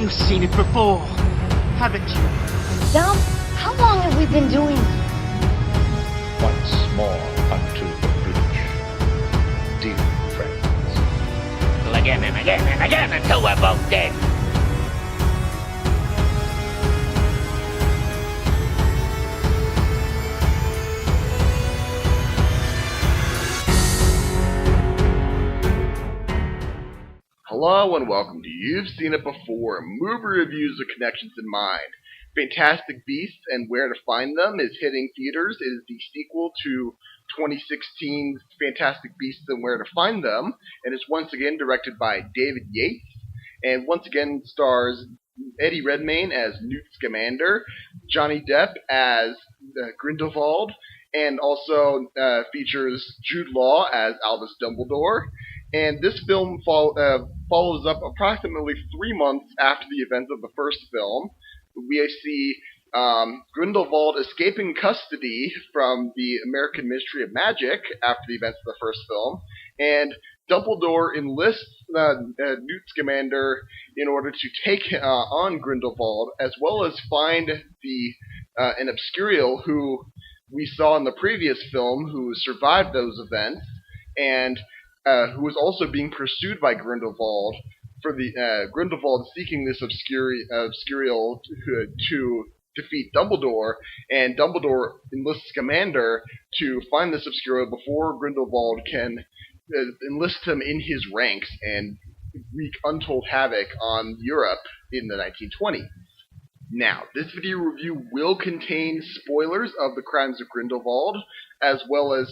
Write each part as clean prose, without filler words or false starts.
You've seen it before, haven't you? Dom, how long have we been doing this? Once more unto the breach, dear friends. Again and again and again until we're both dead. Hello and welcome to You've Seen It Before, movie reviews with connections in mind. Fantastic Beasts and Where to Find Them is hitting theaters. It is the sequel to 2016's Fantastic Beasts and Where to Find Them, and is once again directed by David Yates, and once again stars Eddie Redmayne as Newt Scamander, Johnny Depp as Grindelwald, and also features Jude Law as Albus Dumbledore. And this film follows up approximately 3 months after the events of the first film. We see Grindelwald escaping custody from the American Ministry of Magic after the events of the first film, and Dumbledore enlists Newt Scamander in order to take on Grindelwald, as well as find an Obscurial who we saw in the previous film who survived those events, and who was also being pursued by Grindelwald for the Grindelwald seeking this Obscurial to defeat Dumbledore, and Dumbledore enlists Scamander to find this Obscurial before Grindelwald can enlist him in his ranks and wreak untold havoc on Europe in the 1920s. Now, this video review will contain spoilers of The Crimes of Grindelwald, as well as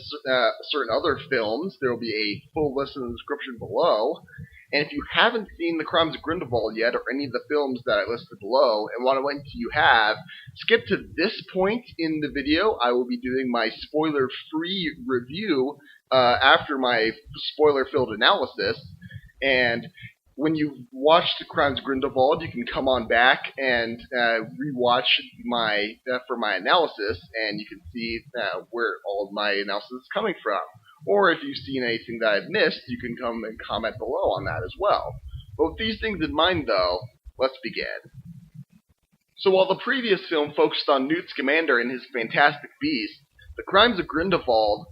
certain other films. There will be a full list in the description below. And if you haven't seen The Crimes of Grindelwald yet, or any of the films that I listed below, and want to wait until you have, skip to this point in the video. I will be doing my spoiler-free review after my spoiler-filled analysis. And when you've watched The Crimes of Grindelwald, you can come on back and rewatch for my analysis, and you can see where all of my analysis is coming from. Or if you've seen anything that I've missed, you can come and comment below on that as well. But with these things in mind, though, let's begin. So while the previous film focused on Newt Scamander and his Fantastic Beasts, The Crimes of Grindelwald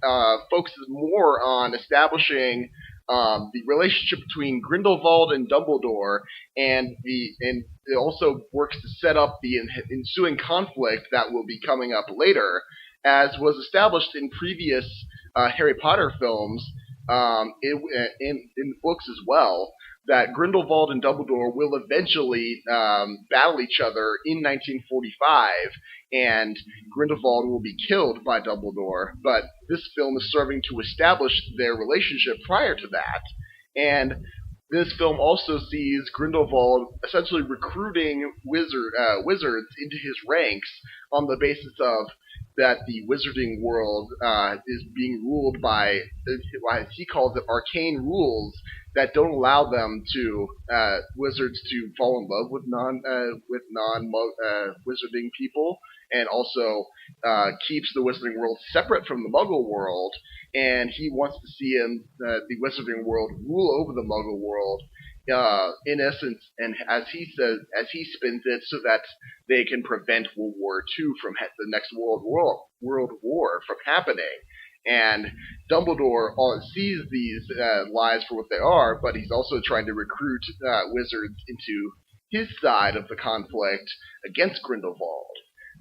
focuses more on establishing the relationship between Grindelwald and Dumbledore, and it also works to set up the ensuing conflict that will be coming up later, as was established in previous Harry Potter films, in the books as well, that Grindelwald and Dumbledore will eventually battle each other in 1945, and Grindelwald will be killed by Dumbledore, but this film is serving to establish their relationship prior to that. And this film also sees Grindelwald essentially recruiting wizards into his ranks on the basis of that the wizarding world is being ruled by, as he calls it, arcane rules that don't allow them to wizards to fall in love with non wizarding people, and also keeps the wizarding world separate from the Muggle world. And he wants to see the wizarding world rule over the Muggle world, in essence, and as he spins it, so that they can prevent World War II from the next World War from happening. And Dumbledore sees these lies for what they are, but he's also trying to recruit wizards into his side of the conflict against Grindelwald.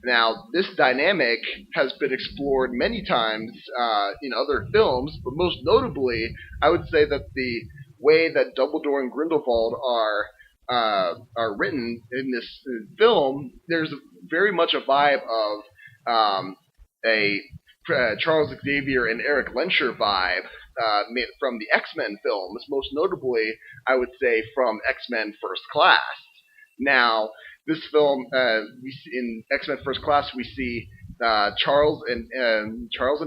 Now, this dynamic has been explored many times in other films, but most notably, I would say that the way that Dumbledore and Grindelwald are written in this film, there's very much a vibe of a Charles Xavier and Eric Lensher vibe from the X-Men films, most notably, I would say, from X-Men First Class. Now, this film, in X-Men First Class, we see Charles and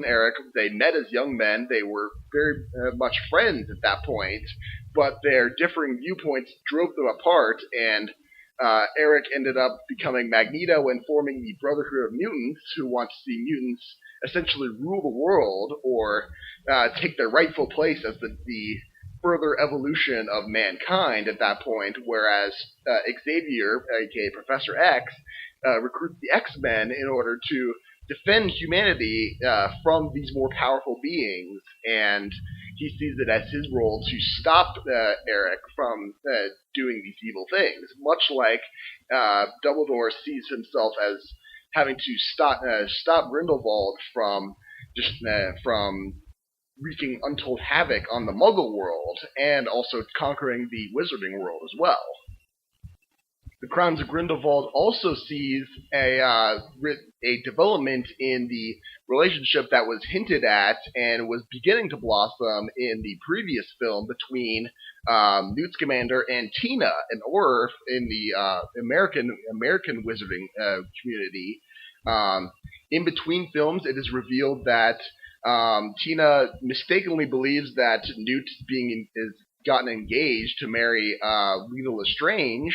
Eric. They met as young men. They were very much friends at that point, but their differing viewpoints drove them apart, and Eric ended up becoming Magneto and forming the Brotherhood of Mutants, who want to see mutants essentially rule the world, or take their rightful place as the further evolution of mankind at that point, whereas Xavier, aka Professor X, recruits the X-Men in order to defend humanity from these more powerful beings, and he sees it as his role to stop Eric from doing these evil things, much like Dumbledore sees himself as having to stop Grindelwald from from wreaking untold havoc on the Muggle world, and also conquering the Wizarding world as well. The Crimes of Grindelwald also sees a development in the relationship that was hinted at and was beginning to blossom in the previous film between Newt Scamander and Tina, an orc in the American Wizarding community. In between films, it is revealed that Tina mistakenly believes that Newt is gotten engaged to marry Lena Lestrange,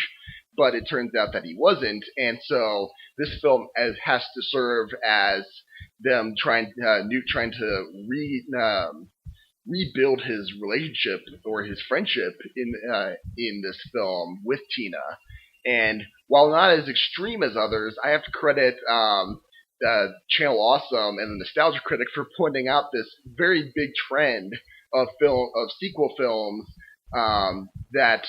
but it turns out that he wasn't, and so this film has to serve as them Newt trying to rebuild his relationship or his friendship in this film with Tina. And while not as extreme as others, I have to credit Channel Awesome and the Nostalgia Critic for pointing out this very big trend of sequel films that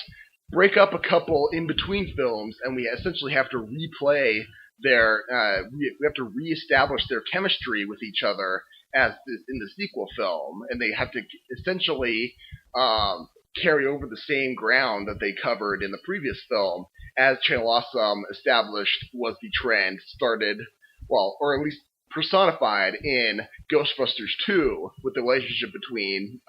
break up a couple in between films, and we essentially have to replay we have to reestablish their chemistry with each other as in the sequel film, and they have to essentially carry over the same ground that they covered in the previous film, as Channel Awesome established was the trend started, well, or at least personified in Ghostbusters 2 with the relationship between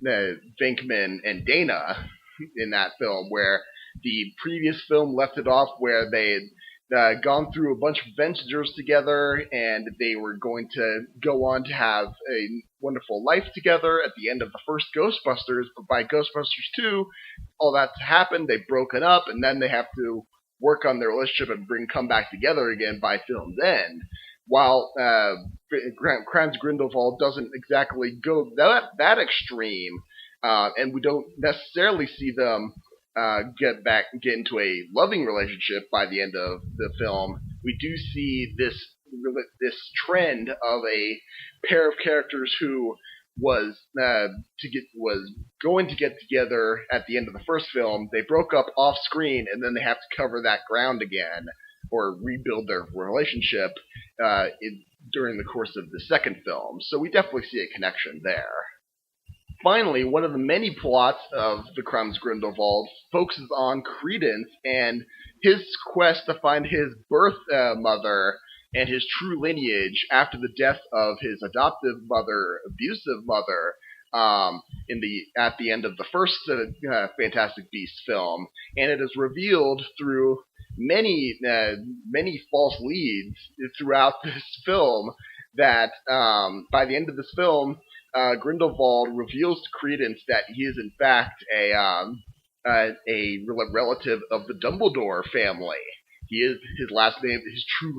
Venkman and Dana in that film, where the previous film left it off where they had gone through a bunch of adventures together, and they were going to go on to have a wonderful life together at the end of the first Ghostbusters, but by Ghostbusters 2, all that's happened, they've broken up, and then they have to work on their relationship and come back together again by film's end. While Crimes of Grindelwald doesn't exactly go that extreme, and we don't necessarily see them get into a loving relationship by the end of the film, we do see this trend of a pair of characters who was going to get together at the end of the first film. They broke up off screen, and then they have to cover that ground again or rebuild their relationship during the course of the second film. So we definitely see a connection there. Finally, one of the many plots of The Crimes of Grindelwald focuses on Credence and his quest to find his birth mother and his true lineage after the death of his adoptive mother, abusive mother, at the end of the first Fantastic Beasts film, and it is revealed through many false leads throughout this film that by the end of this film, Grindelwald reveals to Credence that he is in fact a relative of the Dumbledore family. His true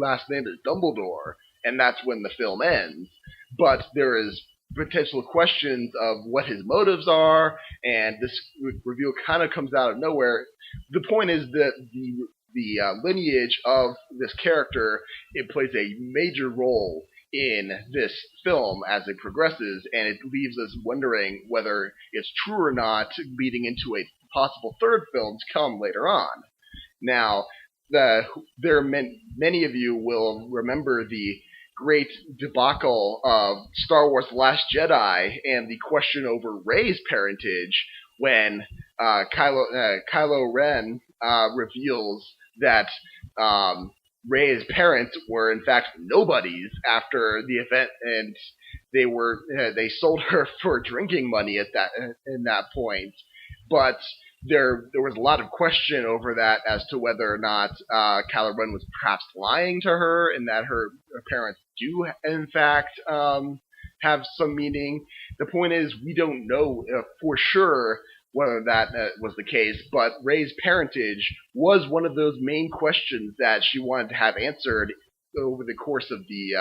last name is Dumbledore, and that's when the film ends. But there is potential questions of what his motives are, and this reveal kind of comes out of nowhere. The point is that the lineage of this character, it plays a major role in this film as it progresses, and it leaves us wondering whether it's true or not, leading into a possible third film to come later on. Now, many of you will remember the great debacle of Star Wars: The Last Jedi and the question over Rey's parentage when Kylo Ren reveals that Rey's parents were in fact nobodies after the event, and they sold her for drinking money in that point. But there was a lot of question over that as to whether or not Kylo Ren was perhaps lying to her, and that her parents do in fact have some meaning. The point is, we don't know for sure whether that was the case, but Rey's parentage was one of those main questions that she wanted to have answered over the course of the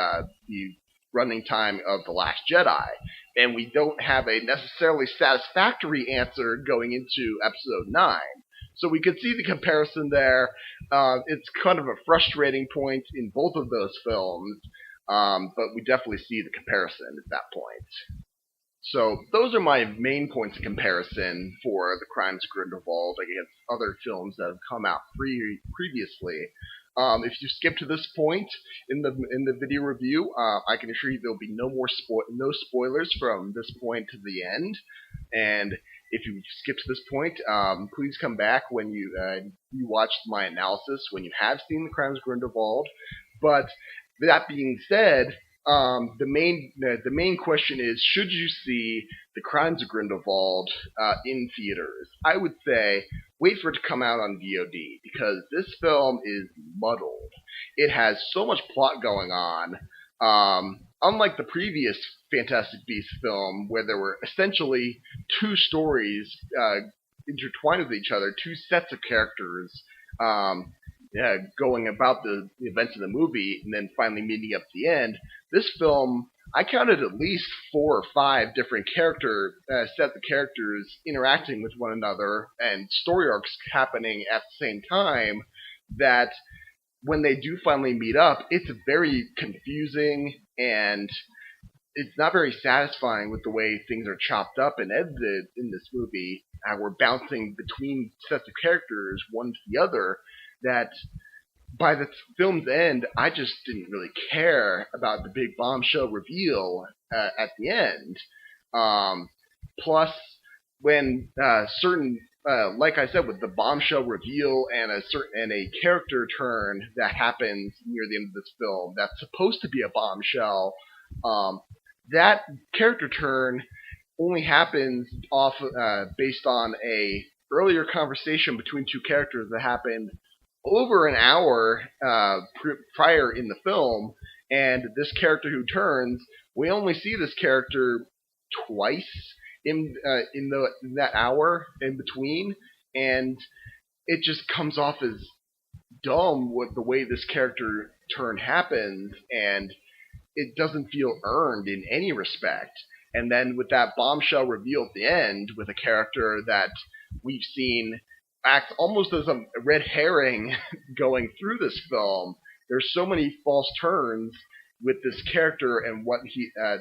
running time of The Last Jedi. And we don't have a necessarily satisfactory answer going into Episode 9. So we could see the comparison there. It's kind of a frustrating point in both of those films, but we definitely see the comparison at that point. So those are my main points of comparison for The Crimes of Grindelwald against other films that have come out previously. If you skip to this point in the video review, I can assure you there'll be no spoilers from this point to the end. And if you skip to this point, please come back when you watch my analysis when you have seen The Crimes of Grindelwald. But that being said, the main question is, should you see The Crimes of Grindelwald in theaters? I would say wait for it to come out on VOD, because this film is muddled. It has so much plot going on. Unlike the previous Fantastic Beasts film, where there were essentially two stories intertwined with each other, two sets of characters going about the events of the movie, and then finally meeting up at the end. This film, I counted at least 4 or 5 different sets of characters interacting with one another, and story arcs happening at the same time, that when they do finally meet up, it's very confusing, and it's not very satisfying with the way things are chopped up and edited in this movie. We're bouncing between sets of characters, one to the other, that by the film's end, I just didn't really care about the big bombshell reveal at the end. Plus, when like I said, with the bombshell reveal and a character turn that happens near the end of this film, that's supposed to be a bombshell. That character turn only happens based on a earlier conversation between two characters that happened over an hour prior in the film, and this character who turns, we only see this character twice in that hour in between, and it just comes off as dumb with the way this character turn happens, and it doesn't feel earned in any respect. And then with that bombshell reveal at the end, with a character that we've seen act almost as a red herring going through this film, there's so many false turns with this character and what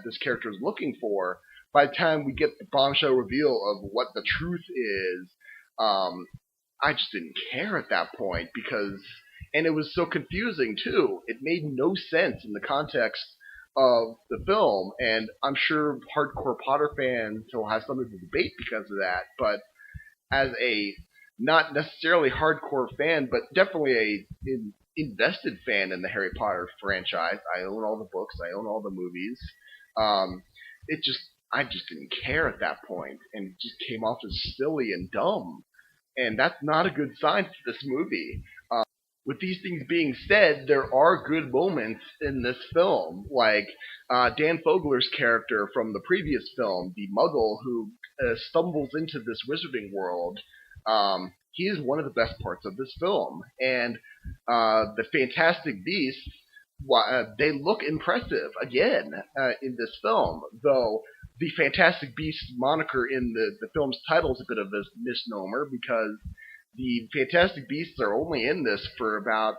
this character is looking for. By the time we get the bombshell reveal of what the truth is, I just didn't care at that point, and it was so confusing too. It made no sense in the context of the film, and I'm sure hardcore Potter fans will have something to debate because of that, but as a not necessarily hardcore fan, but definitely an invested fan in the Harry Potter franchise, I own all the books, I own all the movies, I just didn't care at that point, and it just came off as silly and dumb, and that's not a good sign for this movie. With these things being said, there are good moments in this film, like Dan Fogler's character from the previous film, the Muggle who stumbles into this wizarding world. He is one of the best parts of this film, and the Fantastic Beasts, they look impressive again in this film, though the Fantastic Beasts moniker in the film's title is a bit of a misnomer, because the Fantastic Beasts are only in this for about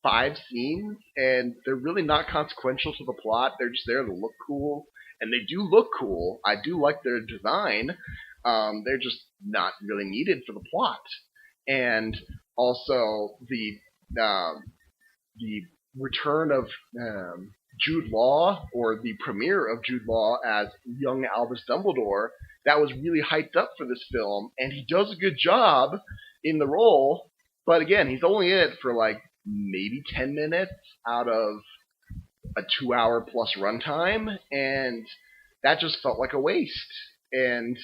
5 scenes, and they're really not consequential to the plot. They're just there to look cool, and they do look cool. I do like their design. They're just not really needed for the plot. And also the return of Jude Law, or the premiere of Jude Law as young Albus Dumbledore, that was really hyped up for this film, and he does a good job in the role, but again, he's only in it for like maybe 10 minutes out of a 2-hour plus runtime, and that just felt like a waste. And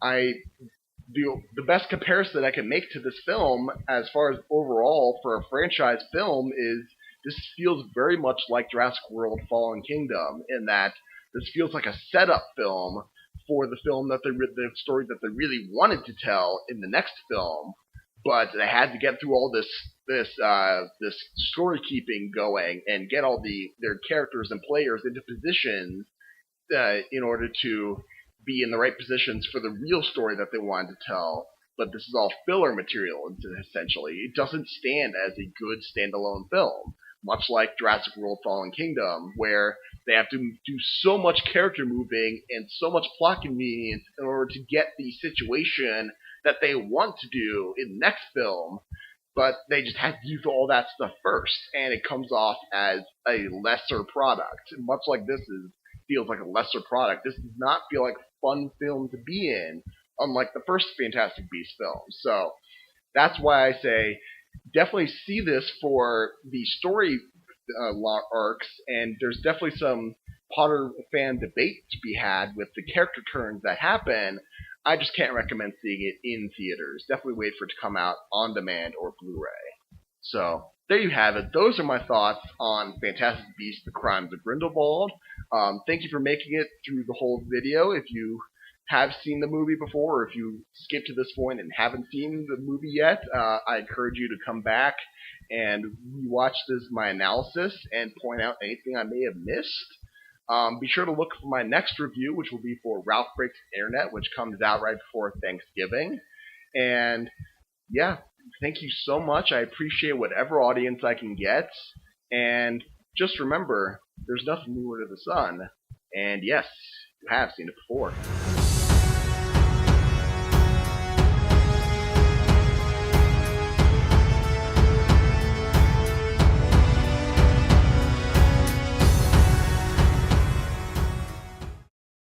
the best comparison I can make to this film, as far as overall for a franchise film, is this feels very much like Jurassic World: Fallen Kingdom, in that this feels like a setup film for the film the story that they really wanted to tell in the next film. but they had to get through all this story keeping going and get all their characters and players into positions in order to be in the right positions for the real story that they wanted to tell. But this is all filler material, essentially. It doesn't stand as a good standalone film, much like Jurassic World Fallen Kingdom, where they have to do so much character moving and so much plot convenience in order to get the situation that they want to do in the next film, but they just had to do all that stuff first, and it comes off as a lesser product. Much like feels like a lesser product. This does not feel like a fun film to be in, unlike the first Fantastic Beasts film. So that's why I say definitely see this for the story arcs, and there's definitely some Potter fan debate to be had with the character turns that happen. I just can't recommend seeing it in theaters. Definitely wait for it to come out on demand or Blu-ray. So there you have it. Those are my thoughts on Fantastic Beasts: The Crimes of Grindelwald. Thank you for making it through the whole video. If you have seen the movie before, or if you skipped to this point and haven't seen the movie yet, I encourage you to come back and rewatch my analysis and point out anything I may have missed. Be sure to look for my next review, which will be for Ralph Breaks the Internet, which comes out right before Thanksgiving. And yeah, thank you so much. I appreciate whatever audience I can get. And just remember, there's nothing new under the sun. And yes, you have seen it before.